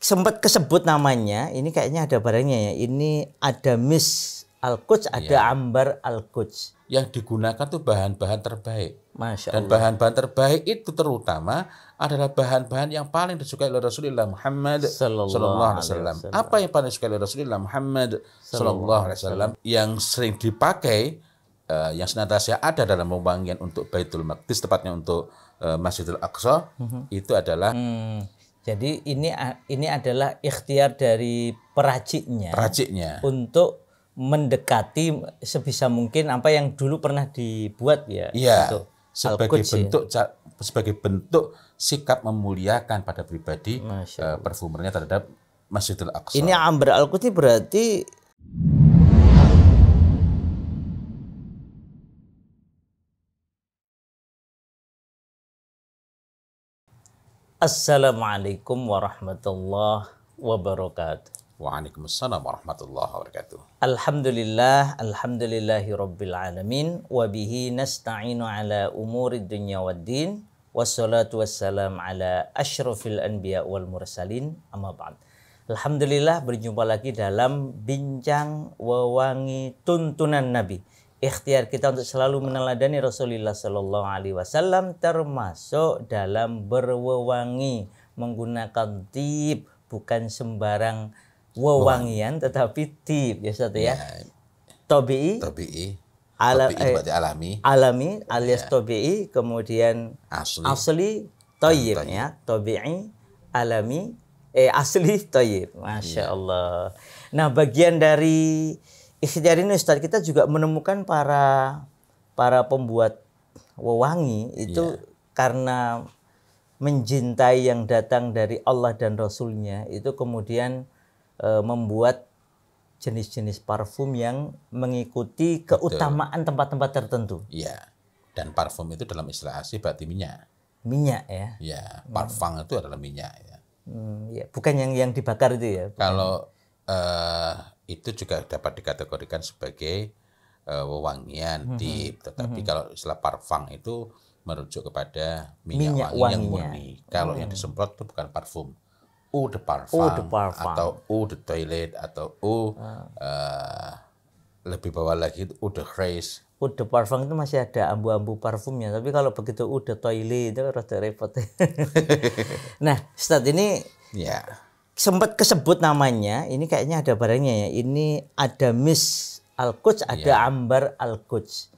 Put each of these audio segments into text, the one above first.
sempat kesebut namanya, ini kayaknya ada barangnya ya. Ini ada Misk Al-Quds, ada Ambar Al-Quds. Yang digunakan tuh bahan-bahan terbaik. Masya Dan Allah. bahan-bahan terbaik itu terutama adalah bahan-bahan yang paling disukai oleh Rasulullah Muhammad Sallallahu Alaihi Wasallam. Apa yang paling disukai oleh Rasulullah Muhammad Sallallahu Alaihi Wasallam yang sering dipakai, yang senantiasa ada dalam wewangian untuk Baitul Maqdis, tepatnya untuk Masjidil Aqsa, itu adalah jadi ini adalah ikhtiar dari peraciknya untuk mendekati sebisa mungkin apa yang dulu pernah dibuat ya. Iya, sebagai bentuk sikap memuliakan pada pribadi perfumernya terhadap Masjidil Aqsa. Ini Ambar Al-Quds ini berarti Assalamualaikum warahmatullahi wabarakatuh. Waalaikumsalam warahmatullahi wabarakatuh. Alhamdulillahi rabbil alamin. Wabihi nasta'inu ala umuri dunya waddin. Wassalatu wassalam ala ashrafil anbiya wal mursalin. Amma ba'd. Alhamdulillah, berjumpa lagi dalam bincang wewangi tuntunan Nabi. Ikhtiar kita untuk selalu meneladani Rasulullah Sallallahu Alaihi Wasallam, termasuk dalam berwewangi menggunakan tib, bukan sembarang wewangian, tetapi tib ya Ustaz ya. Tabi'i, alami alias tabi'i, kemudian asli thayyib ya, tabi'i, alami, asli thayyib. Masya Allah. Nah, bagian dari ikhtiar ini Ustaz, kita juga menemukan para pembuat wewangi itu karena mencintai yang datang dari Allah dan Rasulnya, itu kemudian membuat jenis-jenis parfum yang mengikuti keutamaan tempat-tempat tertentu. Iya. Dan parfum itu dalam istilah asli berarti minyak. Minyak ya. Iya, parfum itu adalah minyak ya. Ya. Bukan yang dibakar itu ya. Bukan. Kalau itu juga dapat dikategorikan sebagai wewangian tip, tetapi kalau istilah parfum itu merujuk kepada minyak wangi yang murni. Kalau yang disemprot itu bukan parfum, eau de parfum, atau eau de toilet, atau lebih bawah lagi itu eau de graisse. Eau de parfum itu masih ada ambu-ambu parfumnya, tapi kalau begitu eau de toilet itu rada repot. Nah, Ustaz, ini sempat kesebut namanya, ini kayaknya ada barangnya ya. Ini ada Misk Al-Quds, ada Ambar Al-Quds.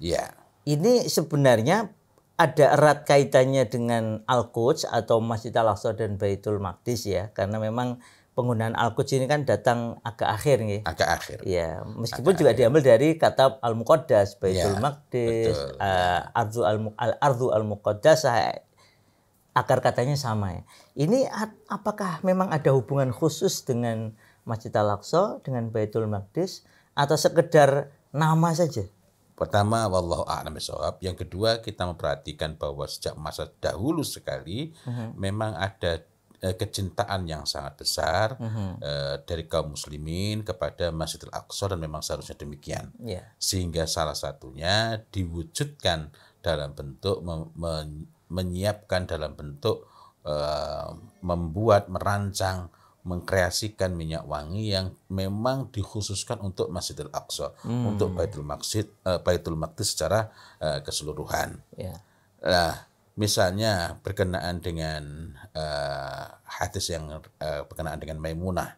Ini sebenarnya ada erat kaitannya dengan Al-Quds atau Masjid Al-Aqsa dan Baitul Maqdis ya, karena memang penggunaan Al-Quds ini kan datang agak akhir nih. Agak akhir. Ya, meskipun juga diambil dari kata Al-Muqaddas, Baitul Maqdis, Al-Ardu Al-Muqaddasah. Akar katanya sama ya. Ini apakah memang ada hubungan khusus dengan Masjid Al-Aqsa, dengan Baitul Maqdis, atau sekedar nama saja? Pertama, wallahu a'lam bishawab. Yang kedua, kita memperhatikan bahwa sejak masa dahulu sekali memang ada kecintaan yang sangat besar dari kaum muslimin kepada Masjidil Aqsa, dan memang seharusnya demikian. Sehingga salah satunya diwujudkan dalam bentuk menyiapkan dalam bentuk membuat, merancang, mengkreasikan minyak wangi yang memang dikhususkan untuk Masjidil Aqsa, untuk Baitul Maqdis secara keseluruhan. Nah, misalnya berkenaan dengan hadis yang berkenaan dengan Maimunah.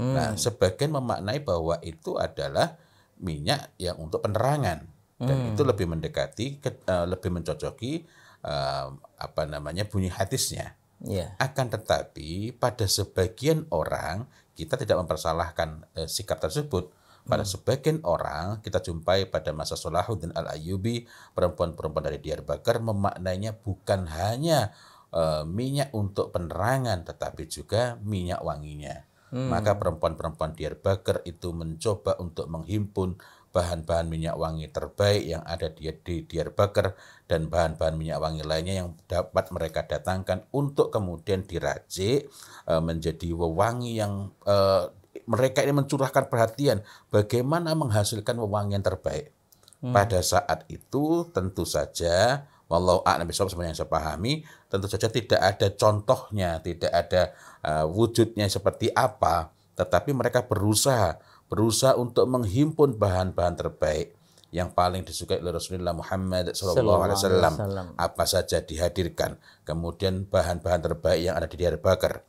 Nah, sebagian memaknai bahwa itu adalah minyak yang untuk penerangan, dan itu lebih mendekati, lebih mencocoki bunyi hadisnya. Akan tetapi pada sebagian orang, kita tidak mempersalahkan sikap tersebut. Pada sebagian orang kita jumpai pada masa Salahuddin Al-Ayyubi, perempuan-perempuan dari Diyarbakir memaknainya bukan hanya minyak untuk penerangan, tetapi juga minyak wanginya. Maka perempuan-perempuan Diyarbakir itu mencoba untuk menghimpun bahan-bahan minyak wangi terbaik yang ada di Diyarbakir dan bahan-bahan minyak wangi lainnya yang dapat mereka datangkan untuk kemudian diracik menjadi wewangi yang mereka ini mencurahkan perhatian bagaimana menghasilkan wewangian terbaik. Pada saat itu tentu saja Wallahu a'lam bishawab, sebenarnya yang saya pahami, tentu saja tidak ada contohnya, tidak ada wujudnya seperti apa, tetapi mereka berusaha untuk menghimpun bahan-bahan terbaik yang paling disukai oleh Rasulullah Muhammad SAW. Apa saja dihadirkan. Kemudian bahan-bahan terbaik yang ada di Diyar Bakar.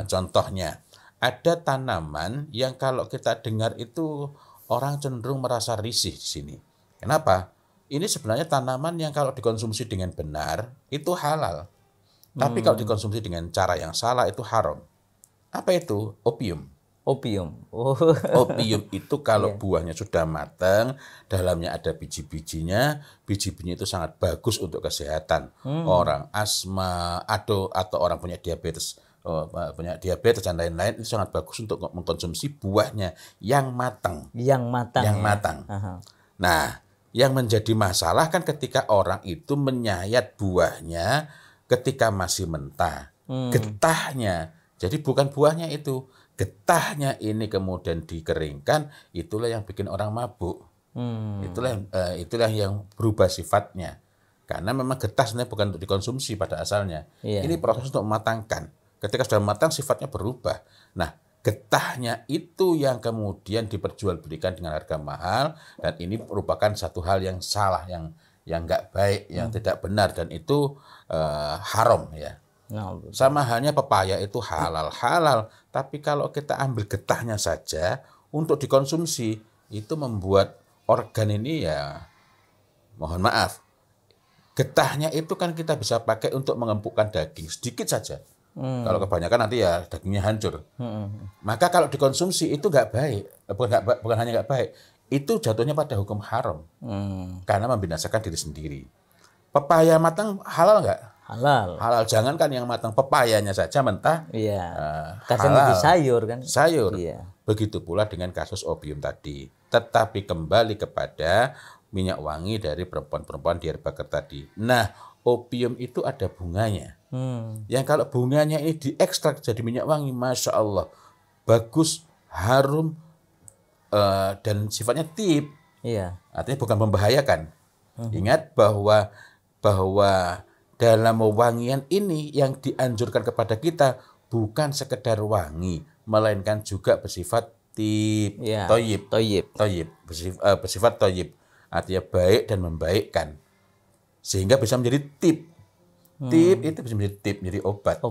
Contohnya, ada tanaman yang kalau kita dengar itu orang cenderung merasa risih di sini. Kenapa? Ini sebenarnya tanaman yang kalau dikonsumsi dengan benar itu halal. Tapi kalau dikonsumsi dengan cara yang salah itu haram. Apa itu? Opium. Opium. Opium itu kalau buahnya sudah matang, dalamnya ada biji-bijinya, biji-bijinya itu sangat bagus untuk kesehatan. Orang asma atau orang punya diabetes dan lain-lain, itu sangat bagus untuk mengkonsumsi buahnya yang matang. Yang matang. Nah, yang menjadi masalah kan ketika orang itu menyayat buahnya ketika masih mentah. Getahnya. Jadi bukan buahnya itu. Getahnya ini kemudian dikeringkan, itulah yang bikin orang mabuk. Itulah yang berubah sifatnya. Karena memang getah sebenarnya bukan untuk dikonsumsi pada asalnya. Ini proses untuk mematangkan. Ketika sudah matang sifatnya berubah. Nah, getahnya itu yang kemudian diperjualbelikan dengan harga mahal, dan ini merupakan satu hal yang salah, yang nggak baik, yang tidak benar, dan itu haram ya. Sama halnya pepaya itu halal, tapi kalau kita ambil getahnya saja untuk dikonsumsi, itu membuat organ ini ya, mohon maaf, getahnya itu kan kita bisa pakai untuk mengempukkan daging sedikit saja. Kalau kebanyakan nanti ya dagingnya hancur. Maka kalau dikonsumsi itu nggak baik, bukan hanya nggak baik, itu jatuhnya pada hukum haram, karena membinasakan diri sendiri. Pepaya matang halal nggak? Halal. Jangankan yang matang, pepayanya saja mentah. Kadang lebih sayur kan? Sayur. Begitu pula dengan kasus opium tadi. Tetapi kembali kepada minyak wangi dari perempuan-perempuan Diyar Bakar tadi. Nah, opium itu ada bunganya. Yang kalau bunganya ini diekstrak jadi minyak wangi, Masya Allah, bagus, harum, dan sifatnya tib. Artinya bukan membahayakan. Ingat bahwa dalam wewangian ini yang dianjurkan kepada kita bukan sekedar wangi, melainkan juga bersifat tib, toyib, bersifat toyib, artinya baik dan membaikkan, sehingga bisa menjadi tib. Tib itu bisa menjadi tib, menjadi obat.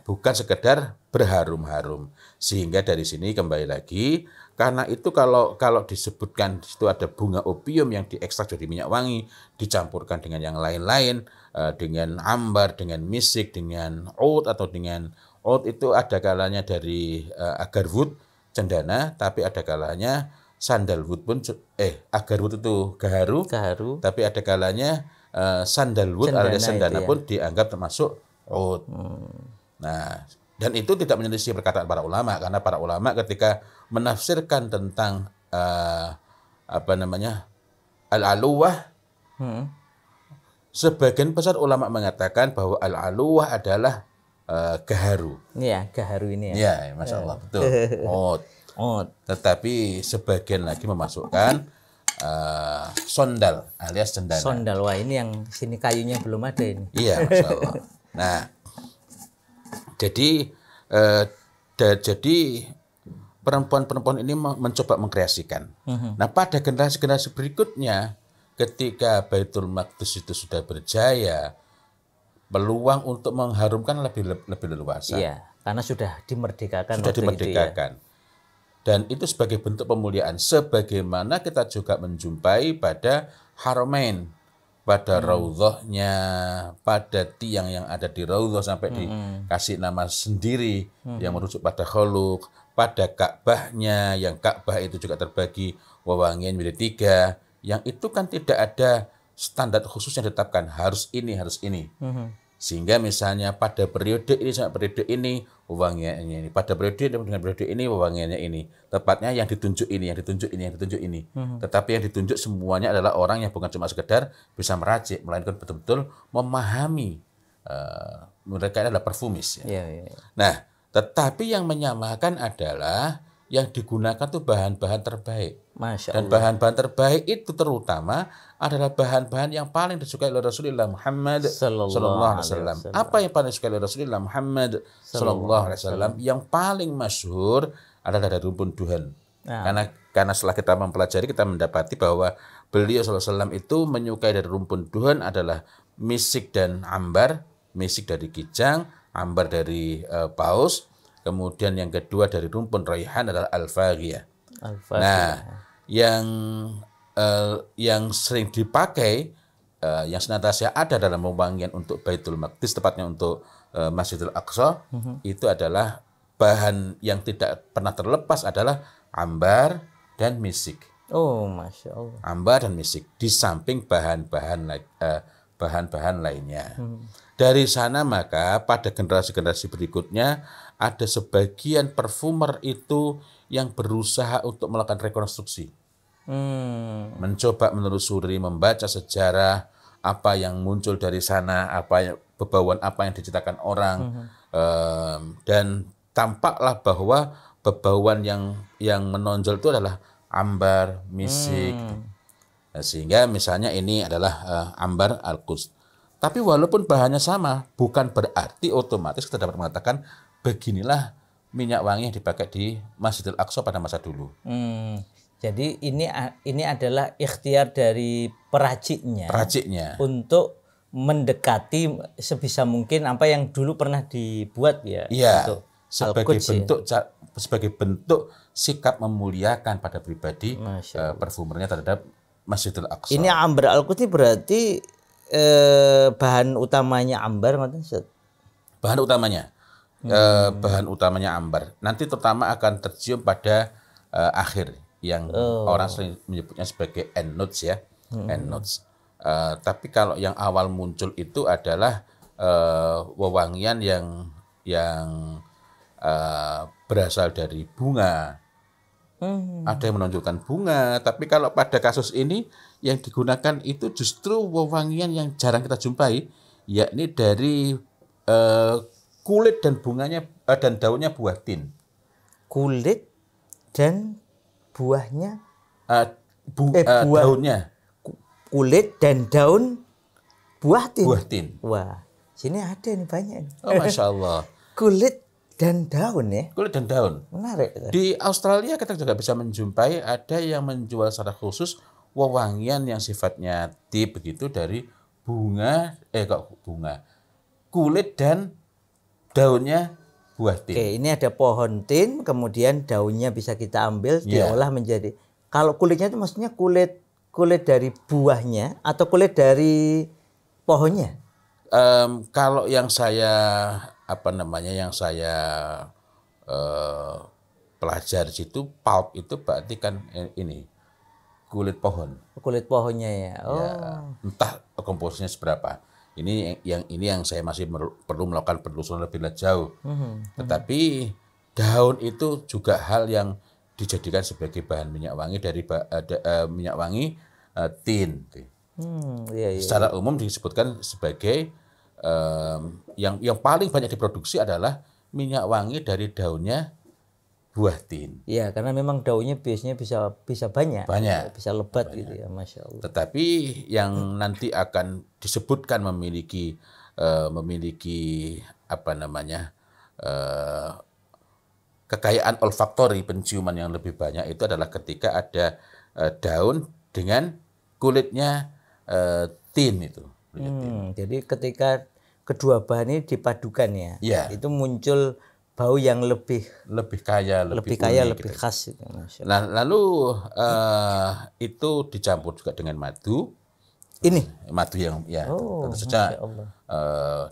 Bukan sekedar berharum-harum. Sehingga dari sini kembali lagi, karena itu kalau disebutkan di situ ada bunga opium yang diekstrak jadi minyak wangi, dicampurkan dengan yang lain-lain, dengan ambar, dengan misik, dengan oud atau dengan oud, itu ada kalanya dari agarwood, cendana, tapi ada kalanya sandalwood pun, agarwood itu gaharu, tapi ada kalanya sandalwood alias cendana pun dianggap termasuk oud. Nah, dan itu tidak menyelisih perkataan para ulama, karena para ulama ketika menafsirkan tentang al-aluwah, sebagian besar ulama mengatakan bahwa al-aluwah adalah gaharu. Gaharu ini ya. Ya, Masya Allah, betul. Oud. Tetapi sebagian lagi memasukkan sondal alias cendana. Sondal, wah ini yang sini kayunya belum ada ini. Iya, Masya Allah. Nah, jadi perempuan-perempuan ini mencoba mengkreasikan. Nah, pada generasi-generasi berikutnya, ketika Baitul Maqdis itu sudah berjaya, peluang untuk mengharumkan lebih leluasa. Karena sudah dimerdekakan. Dan itu sebagai bentuk pemuliaan, sebagaimana kita juga menjumpai pada Haramain, pada raudhahnya, pada tiang yang ada di raudhah sampai dikasih nama sendiri yang merujuk pada kholuk, pada Ka'bahnya, yang Ka'bah itu juga terbagi wewangian menjadi 3, yang itu kan tidak ada standar khusus yang ditetapkan harus ini. Sehingga misalnya pada periode ini sampai periode ini wewangiannya ini, pada periode dengan periode ini wewangiannya ini. Tepatnya yang ditunjuk ini. Tetapi yang ditunjuk semuanya adalah orang yang bukan cuma sekedar bisa meracik, melainkan betul-betul memahami. Mereka adalah perfumis. Nah, tetapi yang menyamakan adalah yang digunakan tuh bahan-bahan terbaik. Masya Dan Allah. bahan-bahan terbaik itu terutama adalah bahan-bahan yang paling disukai oleh Rasulullah Muhammad sallallahu alaihi wasallam. Apa yang paling disukai oleh Rasulullah Muhammad sallallahu alaihi wasallam? Yang paling masyhur adalah dari rumpun duhan. Karena setelah kita mempelajari, kita mendapati bahwa beliau sallallahu alaihi wasallam itu menyukai dari rumpun duhan adalah misik dan ambar. Misik dari kijang, ambar dari paus. Kemudian yang kedua dari rumpun raihan adalah al-faghiyah. Nah, yang sering dipakai, yang senantiasa ada dalam pewangian untuk Baitul Maqdis, tepatnya untuk Masjidil Aqsa, itu adalah bahan yang tidak pernah terlepas adalah ambar dan misik. Oh, Masya Allah. Ambar dan misik di samping bahan-bahan lainnya. Dari sana maka pada generasi-generasi berikutnya ada sebagian parfumer itu yang berusaha untuk melakukan rekonstruksi. Mencoba menelusuri, membaca sejarah apa yang muncul dari sana, bebauan apa yang diciptakan orang, dan tampaklah bahwa bebauan yang menonjol itu adalah ambar, misik. Nah, sehingga misalnya ini adalah ambar al-Quds. Tapi walaupun bahannya sama, bukan berarti otomatis kita dapat mengatakan beginilah minyak wangi yang dipakai di Masjidil Aqsa pada masa dulu. Jadi ini adalah ikhtiar dari peraciknya untuk mendekati sebisa mungkin apa yang dulu pernah dibuat ya. Iya, sebagai bentuk sikap memuliakan pada pribadi parfumernya terhadap Masjidil Aqsa. Ini ambar al-Quds ini berarti bahan utamanya ambar, bahan utamanya ambar. Nanti terutama akan tercium pada akhir yang orang sering menyebutnya sebagai end notes ya, end notes. Tapi kalau yang awal muncul itu adalah wewangian yang berasal dari bunga. Ada yang menonjolkan bunga, tapi kalau pada kasus ini yang digunakan itu justru wewangian yang jarang kita jumpai, yakni dari kulit dan bunganya dan daunnya buah tin. Kulit dan buahnya daunnya. Kulit dan daun buah tin. Buah tin. Wah, sini ada nih banyak. Oh, Masya Allah. Kulit dan daun ya. Kulit dan daun. Menarik. Di Australia kita juga bisa menjumpai ada yang menjual secara khusus wewangian yang sifatnya deep begitu dari kulit dan daunnya buah tin. Oke, ini ada pohon tin, kemudian daunnya bisa kita ambil, diolah menjadi. Kalau kulitnya itu maksudnya kulit dari buahnya atau kulit dari pohonnya? Kalau yang saya pelajari situ, pulp itu berarti kan ini kulit pohon. Kulit pohonnya ya. Entah komposisinya seberapa. Ini yang saya masih perlu melakukan penelusuran lebih jauh. Tetapi daun itu juga hal yang dijadikan sebagai bahan minyak wangi dari minyak wangi tin. Secara umum disebutkan sebagai yang paling banyak diproduksi adalah minyak wangi dari daunnya buah tin. Iya, karena memang daunnya biasanya bisa banyak, bisa lebat gitu ya, Masya Allah. Tetapi yang nanti akan disebutkan memiliki kekayaan olfaktori, penciuman yang lebih banyak itu adalah ketika ada daun dengan kulitnya tin itu. Jadi ketika kedua bahan ini dipadukan ya, itu muncul bau yang lebih kaya, lebih khas. Nah, lalu itu dicampur juga dengan madu. Ini madu yang tentu saja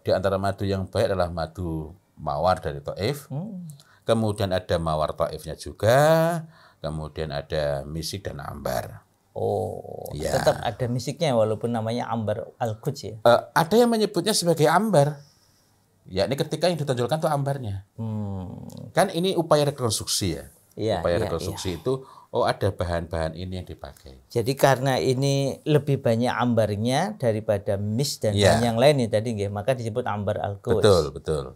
di antara madu yang baik adalah madu mawar dari Taif. Kemudian ada mawar Taifnya juga, kemudian ada misik dan ambar. Tetap ada misiknya walaupun namanya ambar al-Quds ya. Ada yang menyebutnya sebagai ambar. Ya, ini ketika yang ditonjolkan itu ambarnya. Kan ini upaya rekonstruksi ya. Upaya rekonstruksi itu ada bahan-bahan ini yang dipakai. Jadi karena ini lebih banyak ambarnya daripada mis dan bahan yang lain tadi maka disebut ambar al-Quds. Betul.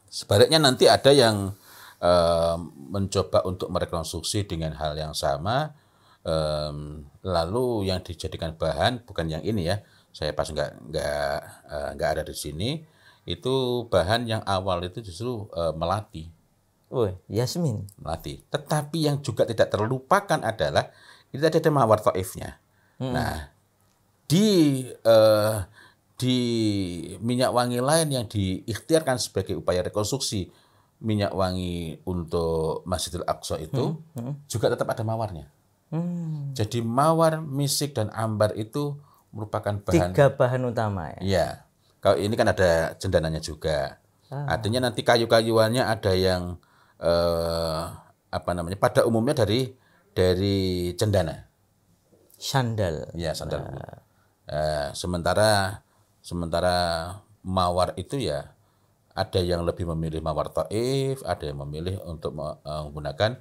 Sebaliknya nanti ada yang mencoba untuk merekonstruksi dengan hal yang sama, lalu yang dijadikan bahan bukan yang ini ya, saya pas nggak ada di sini, itu bahan yang awal itu justru melati. Yasmin. Melati. Tetapi yang juga tidak terlupakan adalah ini tadi ada mawar taifnya. Nah, di minyak wangi lain yang diikhtiarkan sebagai upaya rekonstruksi minyak wangi untuk Masjidil Aqsa itu juga tetap ada mawarnya. Jadi mawar, misik, dan ambar itu merupakan bahan. 3 bahan utama ya? Iya. Kalau ini kan ada cendananya juga. Artinya nanti kayu-kayuannya ada yang pada umumnya dari cendana. Sandal. Ya, sandal. Sementara mawar itu ya ada yang lebih memilih mawar taif, ada yang memilih untuk menggunakan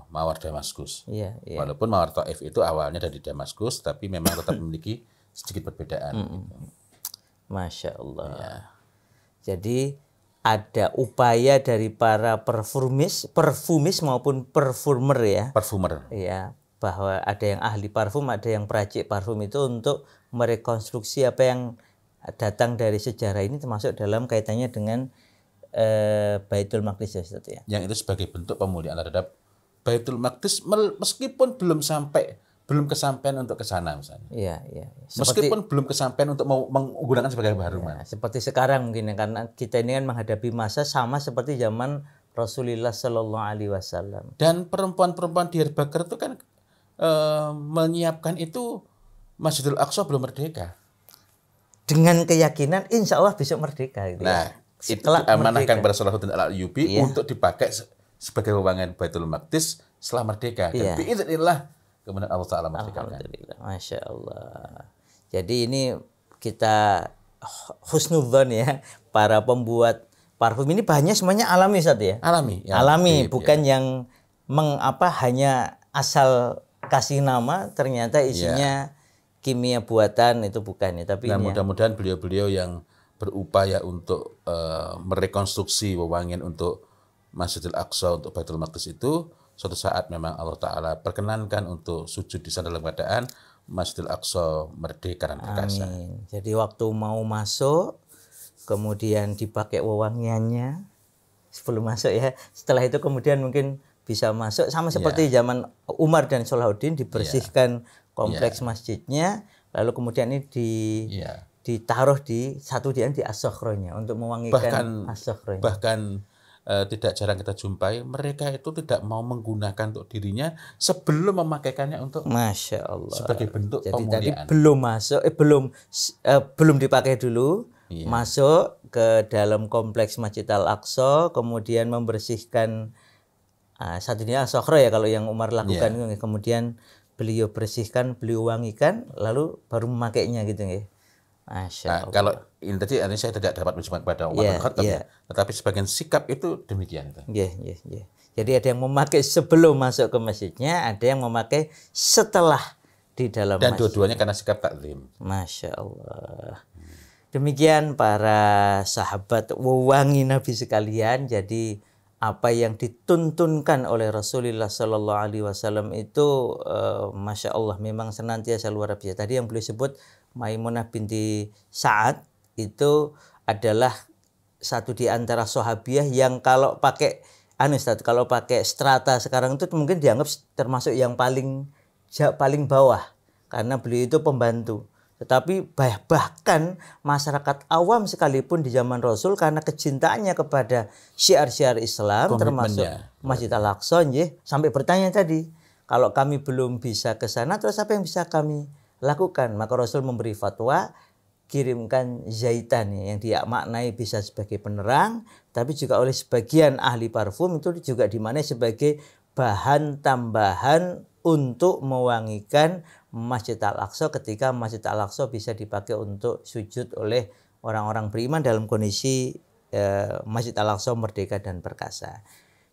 mawar Damaskus. Iya. Walaupun mawar taif itu awalnya dari Damaskus, tapi memang tetap memiliki sedikit perbedaan. Gitu. Masya Allah. Ya. Jadi ada upaya dari para perfumis maupun perfumer ya. Parfumer. Ya, bahwa ada yang ahli parfum, ada yang peracik parfum itu untuk merekonstruksi apa yang datang dari sejarah ini, termasuk dalam kaitannya dengan Baitul Maqdis ya Ustaz ya. Yang itu sebagai bentuk pemuliaan terhadap Baitul Maqdis meskipun belum kesampaian untuk ke sana misalnya. Iya. Meskipun belum kesampaian untuk mau menggunakan sebagai bahan rumah. Ya, seperti sekarang mungkin ya, karena kita ini kan menghadapi masa sama seperti zaman Rasulullah Shallallahu Alaihi Wasallam. Dan perempuan-perempuan di Diyarbakir itu kan menyiapkan itu Masjidil Aqsa belum merdeka. Dengan keyakinan insya Allah besok merdeka. Gitu nah, ya. itu diamanahkan pada Salahuddin Al-Ayyubi untuk dipakai sebagai wewangian Baitul Maqdis setelah merdeka. Dan biidznillah kemudian Allah Ta'ala merdekakan. Alhamdulillah, Masya Allah. Jadi ini kita husnudzon ya, para pembuat parfum ini bahannya semuanya alami Ustaz ya? Alami, bukan yang hanya asal kasih nama ternyata isinya kimia buatan, itu bukan ya. Tapi mudah-mudahan beliau-beliau yang berupaya untuk merekonstruksi wewangian untuk Masjidil Aqsa, untuk Baitul Maqdis itu suatu saat memang Allah Ta'ala perkenankan untuk sujud di sana dalam keadaan Masjidil Aqsa merdeka dan perkasa. Amin. Jadi waktu mau masuk kemudian dipakai wewangiannya sebelum masuk ya. Setelah itu kemudian mungkin bisa masuk sama seperti zaman Umar dan Salahuddin, dibersihkan kompleks masjidnya, lalu kemudian ini ditaruh di as-sokhronya untuk mewangikan as-sokhronya. Bahkan tidak jarang kita jumpai mereka itu tidak mau menggunakan untuk dirinya sebelum memakaikannya untuk Masya Allah sebagai bentuk pemuliaan. Tadi belum masuk, belum dipakai dulu, masuk ke dalam kompleks Masjid Al-Aqsa, kemudian membersihkan satunya as-sokhro ya kalau yang Umar lakukan, kemudian beliau bersihkan, beliau wangikan, lalu baru memakainya gitu ya. Masya Allah. Kalau ini tadi saya tidak dapat menjawab kepada Umar bin Khattab, tetapi sebagian sikap itu demikian. Jadi ada yang memakai sebelum masuk ke masjidnya, ada yang memakai setelah di dalam dan masjid. Dua-duanya karena sikap taklim. Masya Allah. Demikian para sahabat wewangi Nabi sekalian. Jadi apa yang dituntunkan oleh Rasulullah Sallallahu Alaihi Wasallam itu Masya Allah memang senantiasa luar biasa. Tadi yang beliau sebut Maimunah binti Sa'ad itu adalah satu di antara sahabiah yang kalau pakai kalau pakai strata sekarang itu mungkin dianggap termasuk yang paling bawah karena beliau itu pembantu. Tetapi bahkan masyarakat awam sekalipun di zaman Rasul karena kecintaannya kepada syiar-syiar Islam termasuk Masjid Al-Aqsa sampai bertanya tadi, kalau kami belum bisa ke sana terus apa yang bisa kami lakukan? Maka Rasul memberi fatwa, kirimkan zaitan yang dia maknai bisa sebagai penerang, tapi juga oleh sebagian ahli parfum itu juga dimaknai sebagai bahan tambahan untuk mewangikan Masjid Al-Aqsa ketika Masjid Al-Aqsa bisa dipakai untuk sujud oleh orang-orang beriman dalam kondisi Masjid Al-Aqsa merdeka dan perkasa.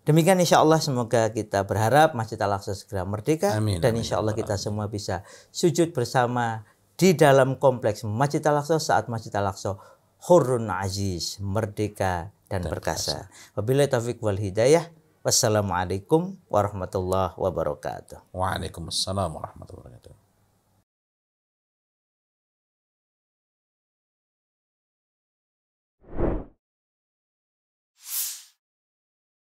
Demikian insya Allah, semoga kita berharap Masjid Al-Aqsa segera merdeka. Amin, dan insya Allah kita semua bisa sujud bersama di dalam kompleks Masjid Al-Aqsa saat Masjid Al-Aqsa hurrun aziz, merdeka dan perkasa. Wabillahi taufiq wal hidayah. Wassalamualaikum warahmatullahi wabarakatuh. Waalaikumsalam warahmatullahi wabarakatuh.